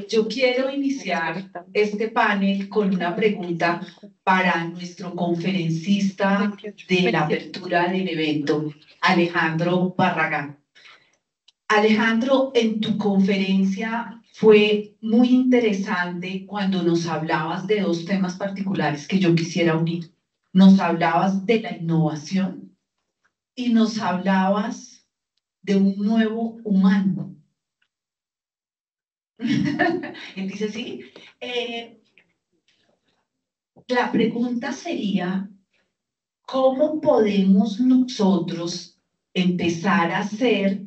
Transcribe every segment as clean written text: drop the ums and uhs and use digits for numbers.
Yo quiero iniciar este panel con una pregunta para nuestro conferencista de la apertura del evento, Alejandro Barragán. Alejandro, en tu conferencia fue muy interesante cuando nos hablabas de dos temas particulares que yo quisiera unir. Nos hablabas de la innovación y nos hablabas de un nuevo humano. Él dice, sí. La pregunta sería, ¿cómo podemos nosotros empezar a ser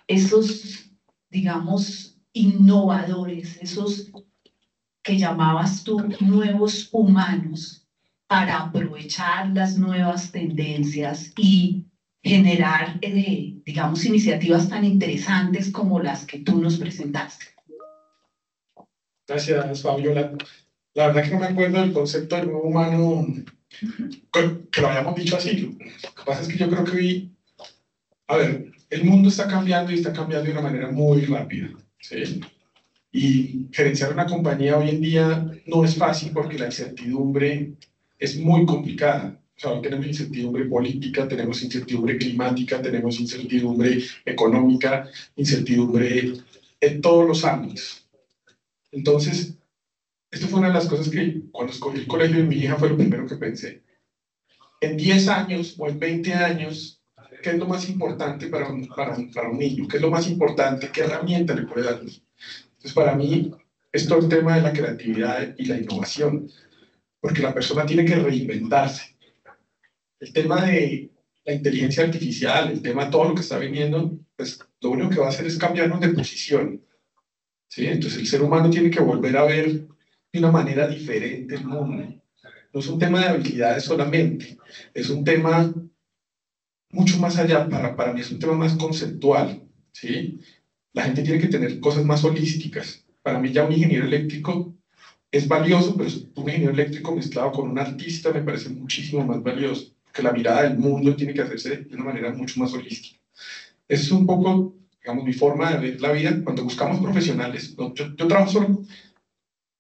esos, digamos, innovadores, esos que llamabas tú nuevos humanos, para aprovechar las nuevas tendencias y generar, digamos, iniciativas tan interesantes como las que tú nos presentaste? Gracias, Fabiola. La verdad que no me acuerdo del concepto del nuevo humano, que lo habíamos dicho así. Lo que pasa es que yo creo que a ver, el mundo está cambiando y está cambiando de una manera muy rápida, ¿sí? Y gerenciar una compañía hoy en día no es fácil porque la incertidumbre es muy complicada. O sea, hoy tenemos incertidumbre política, tenemos incertidumbre climática, tenemos incertidumbre económica, incertidumbre en todos los ámbitos. Entonces, esto fue una de las cosas que cuando escogí el colegio de mi hija fue lo primero que pensé. En 10 años o en 20 años, ¿qué es lo más importante para un niño? ¿Qué es lo más importante? ¿Qué herramienta le puede dar? Entonces, para mí, es todo el tema de la creatividad y la innovación, porque la persona tiene que reinventarse. El tema de la inteligencia artificial, el tema de todo lo que está viniendo, pues lo único que va a hacer es cambiarnos de posición, ¿sí? Entonces, el ser humano tiene que volver a ver de una manera diferente el mundo. No es un tema de habilidades solamente, es un tema mucho más allá, para mí es un tema más conceptual, ¿sí? La gente tiene que tener cosas más holísticas. Para mí ya un ingeniero eléctrico es valioso, pero un ingeniero eléctrico mezclado con un artista me parece muchísimo más valioso, que la mirada del mundo tiene que hacerse de una manera mucho más holística. Esa es un poco, digamos, mi forma de ver la vida cuando buscamos profesionales. Yo trabajo solo.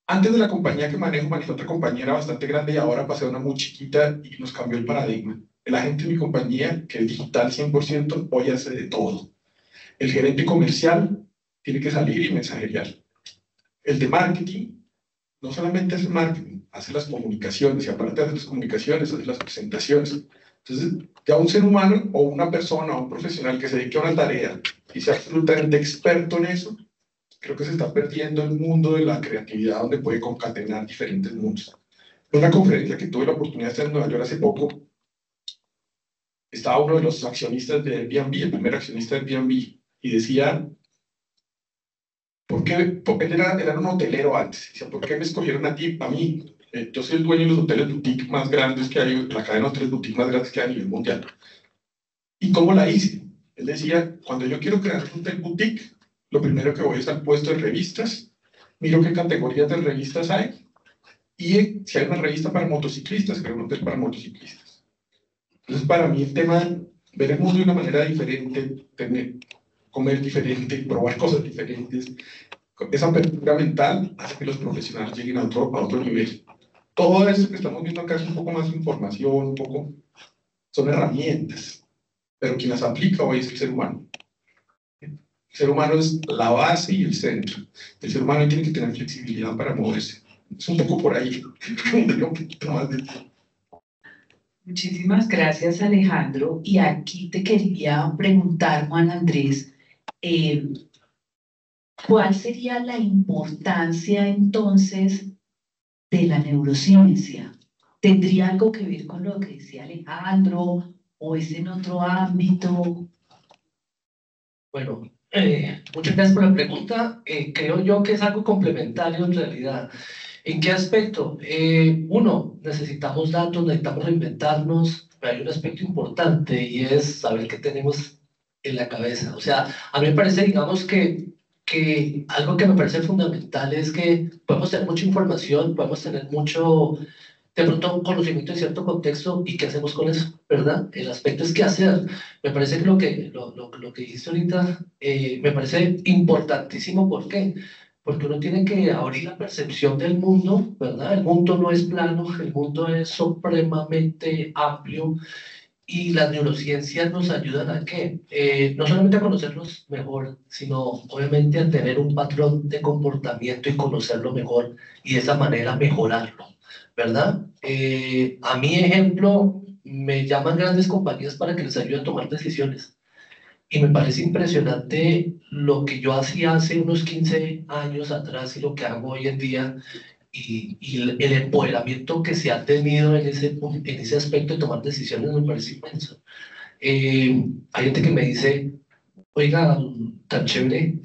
Antes de la compañía que manejé otra compañía, era bastante grande y ahora pasé a una muy chiquita y nos cambió el paradigma. La gente de mi compañía, que es digital 100%, hoy hace de todo. El gerente comercial tiene que salir y mensajerear. El de marketing no solamente hace marketing, hace las comunicaciones y aparte de hacer las comunicaciones, hace las presentaciones. Entonces, ya un ser humano o una persona o un profesional que se dedique a una tarea y sea absolutamente experto en eso, creo que se está perdiendo el mundo de la creatividad donde puede concatenar diferentes mundos. En una conferencia que tuve la oportunidad de estar en Nueva York hace poco, estaba uno de los accionistas de Airbnb, el primer accionista de Airbnb, y decía, ¿por qué? Él era un hotelero antes, decía, ¿por qué me escogieron a ti, a mí? Yo soy el dueño de los hoteles boutique más grandes que hay, la cadena de hoteles boutique más grandes que hay a nivel mundial. ¿Y cómo la hice? Él decía, cuando yo quiero crear un hotel boutique, lo primero que voy es al puesto de revistas, miro qué categorías de revistas hay, y si hay una revista para motociclistas, creo un hotel para motociclistas. Entonces, para mí el tema de ver el mundo de una manera diferente, comer diferente, probar cosas diferentes, esa apertura mental hace que los profesionales lleguen a otro nivel. Todo eso que estamos viendo acá es un poco más de información, un poco, son herramientas, pero quien las aplica hoy es el ser humano. El ser humano es la base y el centro. El ser humano tiene que tener flexibilidad para moverse. Es un poco por ahí. Un poquito más de tiempo. Muchísimas gracias, Alejandro. Y aquí te quería preguntar, Juan Andrés, ¿cuál sería la importancia entonces de la neurociencia? ¿Tendría algo que ver con lo que decía Alejandro o es en otro ámbito? Bueno, muchas gracias por la pregunta. Creo yo que es algo complementario en realidad. ¿En qué aspecto? Uno, necesitamos datos, necesitamos reinventarnos, pero hay un aspecto importante y es saber qué tenemos en la cabeza. O sea, a mí me parece, digamos, que algo que me parece fundamental es que podemos tener mucha información, podemos tener mucho, de pronto, un conocimiento en cierto contexto y qué hacemos con eso, ¿verdad? El aspecto es qué hacer. Me parece que lo que dijiste ahorita me parece importantísimo. ¿Por qué? porque uno tiene que abrir la percepción del mundo, ¿verdad? El mundo no es plano, el mundo es supremamente amplio y las neurociencias nos ayudan a qué? No solamente a conocerlos mejor, sino obviamente a tener un patrón de comportamiento y conocerlo mejor y de esa manera mejorarlo, ¿verdad? A mi ejemplo, me llaman grandes compañías para que les ayude a tomar decisiones. Y me parece impresionante lo que yo hacía hace unos 15 años atrás y lo que hago hoy en día y el empoderamiento que se ha tenido en ese aspecto de tomar decisiones me parece inmenso. Hay gente que me dice, oiga, tan chévere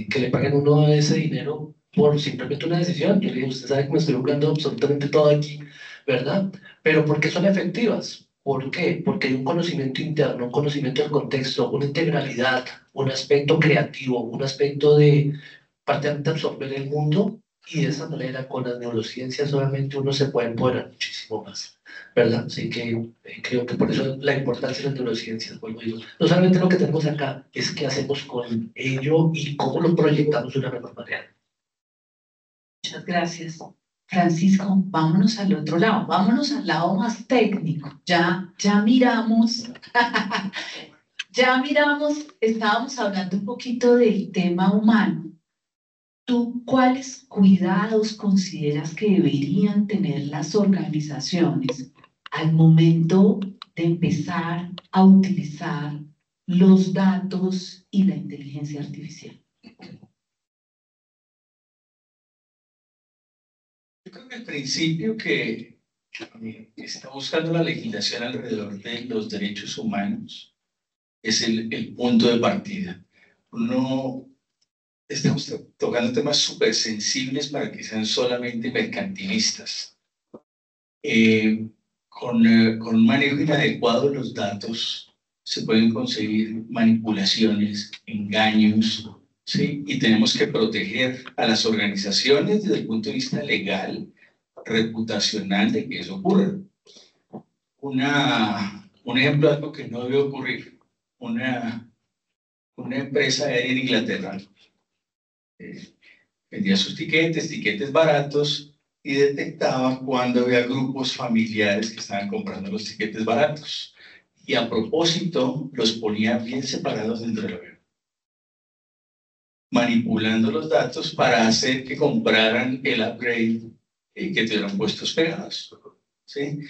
que le paguen uno ese dinero por simplemente una decisión. Yo le digo, usted sabe que me estoy jugando absolutamente todo aquí, ¿verdad? Pero ¿por qué son efectivas? ¿Por qué? Porque hay un conocimiento interno, un conocimiento del contexto, una integralidad, un aspecto creativo, un aspecto de prácticamente absorber el mundo y de esa manera con las neurociencias solamente uno se puede empoderar muchísimo más, ¿verdad? Así que creo que por eso la importancia de las neurociencias, vuelvo a decir, no solamente lo que tenemos acá, es qué hacemos con ello y cómo lo proyectamos de una mejor manera. Muchas gracias. Francisco, vámonos al otro lado, vámonos al lado más técnico. Ya miramos, ya miramos, estábamos hablando un poquito del tema humano. ¿Tú cuáles cuidados consideras que deberían tener las organizaciones al momento de empezar a utilizar los datos y la inteligencia artificial? Yo creo que el principio que está buscando la legislación alrededor de los derechos humanos es el punto de partida. No estamos tocando temas súper sensibles para que sean solamente mercantilistas. Con un manejo inadecuado de los datos se pueden conseguir manipulaciones, engaños, ¿sí? Y tenemos que proteger a las organizaciones desde el punto de vista legal, reputacional de que eso ocurra. Un ejemplo de algo que no debe ocurrir. Una empresa aérea en Inglaterra vendía sus tiquetes baratos, y detectaba cuando había grupos familiares que estaban comprando los tiquetes baratos. Y a propósito, los ponía bien separados dentro del avión, manipulando los datos para hacer que compraran el upgrade que tuvieran puestos pegados, ¿sí?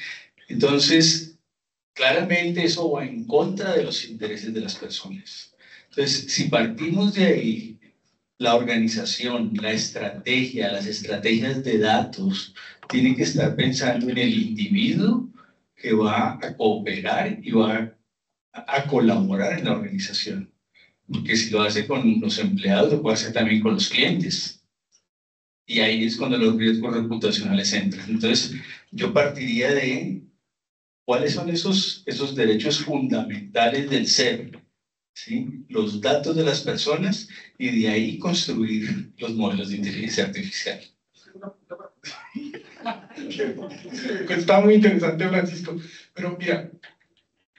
Entonces, claramente eso va en contra de los intereses de las personas. Entonces, si partimos de ahí, la organización, la estrategia, las estrategias de datos tienen que estar pensando en el individuo que va a cooperar y va a colaborar en la organización. Porque si lo hace con los empleados, lo puede hacer también con los clientes. Y ahí es cuando los riesgos reputacionales entran. Entonces, yo partiría de cuáles son esos derechos fundamentales del ser, ¿sí? Los datos de las personas, y de ahí construir los modelos de inteligencia artificial. Está muy interesante, Francisco. Pero mira,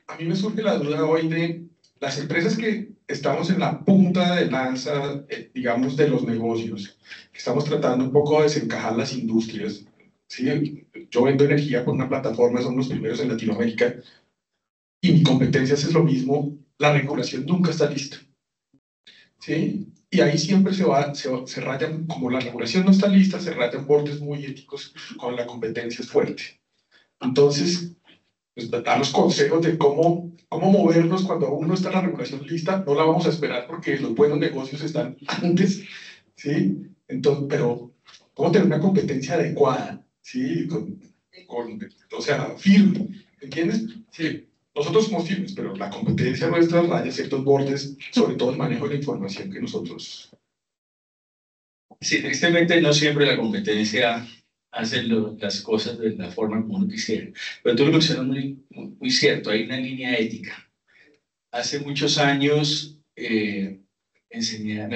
a mí me surge la duda hoy de las empresas que estamos en la punta de lanza, digamos, de los negocios, que estamos tratando un poco de desencajar las industrias. ¿Sí? Yo vendo energía con una plataforma, somos los primeros en Latinoamérica, y mi competencia es lo mismo, la regulación nunca está lista. ¿Sí? Y ahí siempre se rayan, como la regulación no está lista, se rayan bordes muy éticos cuando la competencia es fuerte. Entonces, pues, dar los consejos de cómo movernos cuando aún no está la regulación lista, no la vamos a esperar porque los buenos negocios están antes, ¿sí? Entonces, pero cómo tener una competencia adecuada, ¿sí? O sea, firme, ¿entiendes? Sí. Nosotros somos firmes, pero la competencia nuestra raya ciertos bordes, sobre todo el manejo de la información que nosotros... Sí, tristemente no siempre la competencia hace las cosas de la forma como uno quisiera. Pero tú lo mencionas muy cierto, hay una línea ética. Hace muchos años me enseñaron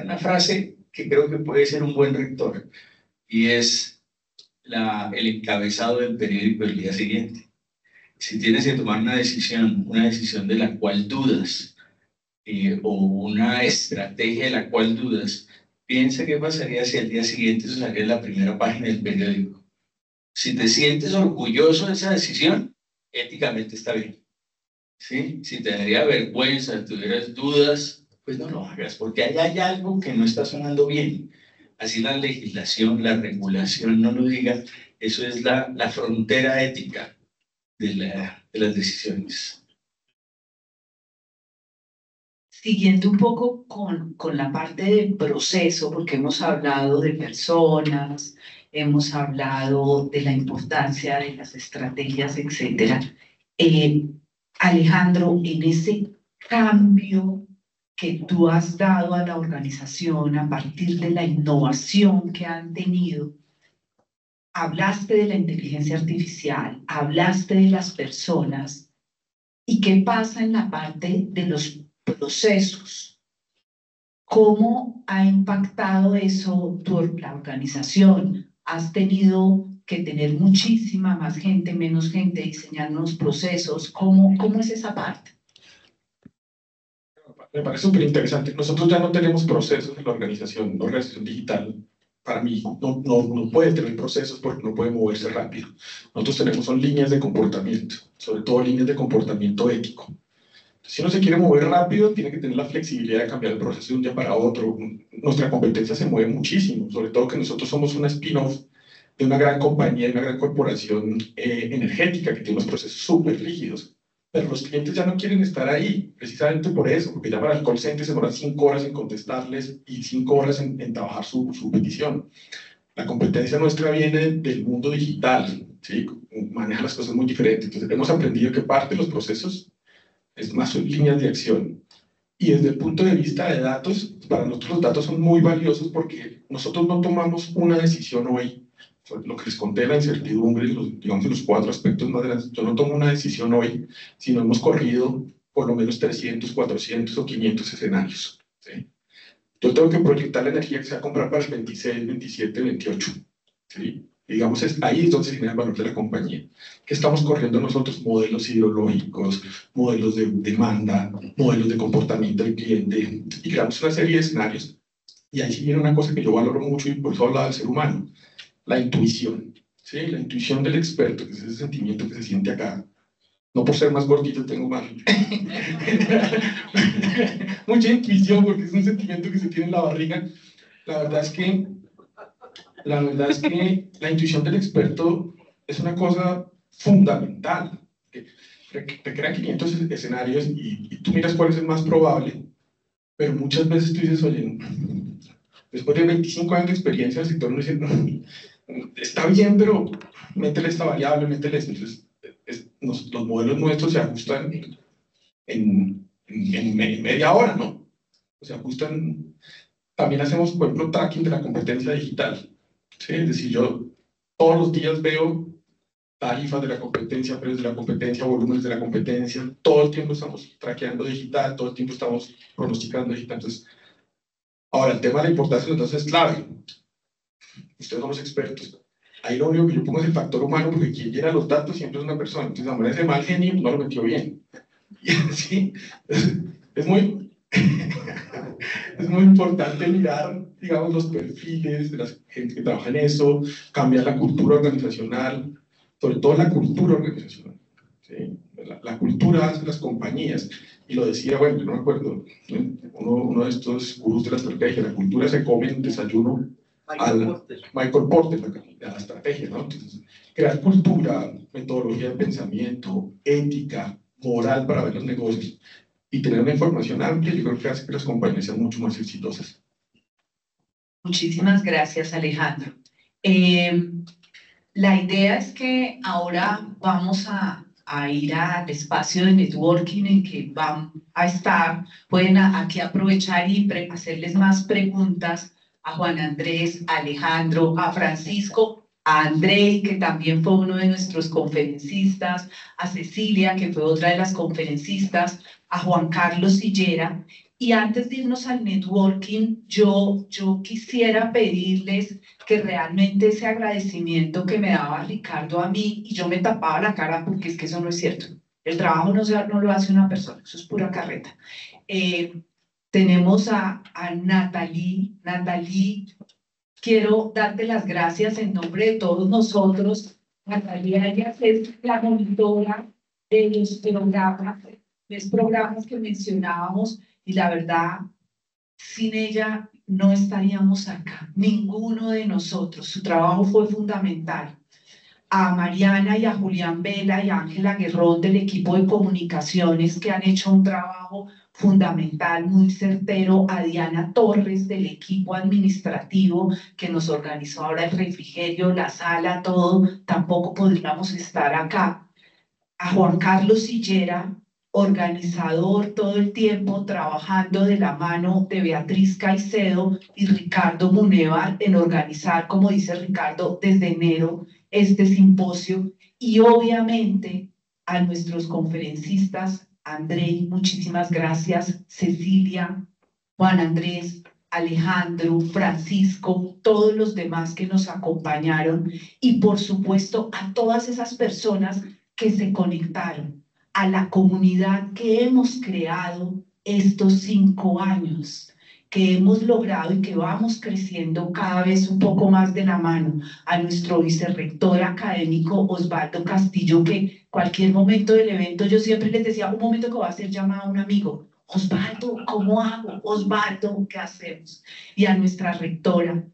una frase que creo que puede ser un buen rector, y es el encabezado del periódico del día siguiente. Si tienes que tomar una decisión de la cual dudas, o una estrategia de la cual dudas, piensa qué pasaría si al día siguiente eso saliera en la primera página del periódico. Si te sientes orgulloso de esa decisión, éticamente está bien. ¿Sí? Si te daría vergüenza, tuvieras dudas, pues no lo hagas, porque ahí hay algo que no está sonando bien. Así la legislación, la regulación no lo diga, eso es la frontera ética de las decisiones. Siguiendo un poco con la parte del proceso, porque hemos hablado de personas, hemos hablado de la importancia de las estrategias, etcétera. Alejandro, en ese cambio que tú has dado a la organización a partir de la innovación que han tenido, hablaste de la inteligencia artificial, hablaste de las personas, ¿y qué pasa en la parte de los procesos? ¿Cómo ha impactado eso la organización? ¿Has tenido que tener muchísima más gente, menos gente diseñando los procesos? ¿Cómo es esa parte? Me parece súper interesante. Nosotros ya no tenemos procesos en la organización. La organización digital, para mí, no puede tener procesos porque no puede moverse rápido. Nosotros tenemos son líneas de comportamiento, sobre todo líneas de comportamiento ético. Si uno se quiere mover rápido, tiene que tener la flexibilidad de cambiar el proceso de un día para otro. Nuestra competencia se mueve muchísimo, sobre todo que nosotros somos una spin-off de una gran compañía, de una gran corporación energética que tiene unos procesos súper rígidos. Pero los clientes ya no quieren estar ahí, precisamente por eso, porque ya para el call center se demoran 5 horas en contestarles y 5 horas en trabajar su petición. La competencia nuestra viene del mundo digital, ¿sí? Maneja las cosas muy diferentes. Entonces hemos aprendido que parte de los procesos es más son líneas de acción. Y desde el punto de vista de datos, para nosotros los datos son muy valiosos porque nosotros no tomamos una decisión hoy. Lo que les conté, la incertidumbre, digamos los 4 aspectos más grandes. Yo no tomo una decisión hoy, sino hemos corrido por lo menos 300, 400 o 500 escenarios. ¿Sí? Yo tengo que proyectar la energía que se va a comprar para el 26, 27, 28. ¿Sí? Digamos, ahí es donde se genera el valor de la compañía. Que estamos corriendo nosotros modelos ideológicos, modelos de demanda, modelos de comportamiento del cliente, y creamos una serie de escenarios. Y ahí sí viene una cosa que yo valoro mucho y por eso hablaba del ser humano, la intuición. ¿Sí? La intuición del experto, que es ese sentimiento que se siente acá. No por ser más gordito tengo más. Mucha intuición, porque es un sentimiento que se tiene en la barriga. La verdad es que la intuición del experto es una cosa fundamental. Te crean 500 escenarios y tú miras cuál es el más probable, pero muchas veces tú dices, oye, después de 25 años de experiencia en el sector, uno dice, está bien, pero métele esta variable, métele esto. Entonces, los modelos nuestros se ajustan en media hora, ¿no? Se ajustan. También hacemos, por ejemplo, tracking de la competencia digital. ¿Sí? Es decir, yo todos los días veo tarifas de la competencia, precios de la competencia, volúmenes de la competencia. Todo el tiempo estamos traqueando digital, todo el tiempo estamos pronosticando digital. Entonces, ahora, el tema de la importancia entonces es clave. Ustedes son los expertos. Ahí lo único que yo pongo es el factor humano, porque quien llena los datos siempre es una persona. Entonces, a ese mal genio no lo metió bien. Y así, es muy... es muy importante mirar, digamos, los perfiles de la gente que trabaja en eso, cambiar la cultura organizacional, sobre todo la cultura organizacional. ¿Sí? La cultura hace las compañías, y lo decía, bueno, yo no me acuerdo, uno de estos gurús de la estrategia, la cultura se come en desayuno. Michael Porter, la estrategia, ¿no? Entonces, crear cultura, metodología de pensamiento, ética, moral para ver los negocios y tener una información amplia, yo creo que hace que las compañías sean mucho más exitosas. Muchísimas gracias, Alejandro. La idea es que ahora vamos a ir al espacio de networking en que van a estar, pueden aquí aprovechar y hacerles más preguntas a Juan Andrés, a Alejandro, a Francisco, a Andrei, que también fue uno de nuestros conferencistas, a Cecilia, que fue otra de las conferencistas, a Juan Carlos Sillera. Y antes de irnos al networking, yo quisiera pedirles que realmente ese agradecimiento que me daba Ricardo a mí, y yo me tapaba la cara porque es que eso no es cierto. El trabajo no lo hace una persona, eso es pura carreta. Tenemos a Natalie. Natalie, quiero darte las gracias en nombre de todos nosotros. Natalia, ella es la monitora de los programas que mencionábamos, y la verdad, sin ella no estaríamos acá, ninguno de nosotros. Su trabajo fue fundamental. A Mariana y a Julián Vela y a Ángela Guerrón del equipo de comunicaciones, que han hecho un trabajo fundamental, muy certero, a Diana Torres del equipo administrativo que nos organizó ahora el refrigerio, la sala, todo, tampoco podríamos estar acá. A Juan Carlos Sillera, organizador todo el tiempo, trabajando de la mano de Beatriz Caicedo y Ricardo Munevar en organizar, como dice Ricardo, desde enero este simposio. Y obviamente a nuestros conferencistas, André, muchísimas gracias, Cecilia, Juan Andrés, Alejandro, Francisco, todos los demás que nos acompañaron, y por supuesto a todas esas personas que se conectaron, a la comunidad que hemos creado estos 5 años, que hemos logrado y que vamos creciendo cada vez un poco más de la mano, a nuestro vicerrector académico Osvaldo Castillo, que cualquier momento del evento yo siempre les decía, un momento que va a ser llamado a un amigo, Osvaldo, ¿cómo hago? Osvaldo, ¿qué hacemos? Y a nuestra rectora,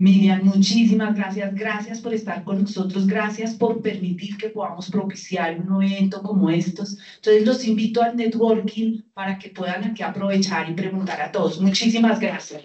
Miriam, muchísimas gracias. Gracias por estar con nosotros. Gracias por permitir que podamos propiciar un evento como estos. Entonces, los invito al networking para que puedan aquí aprovechar y preguntar a todos. Muchísimas gracias.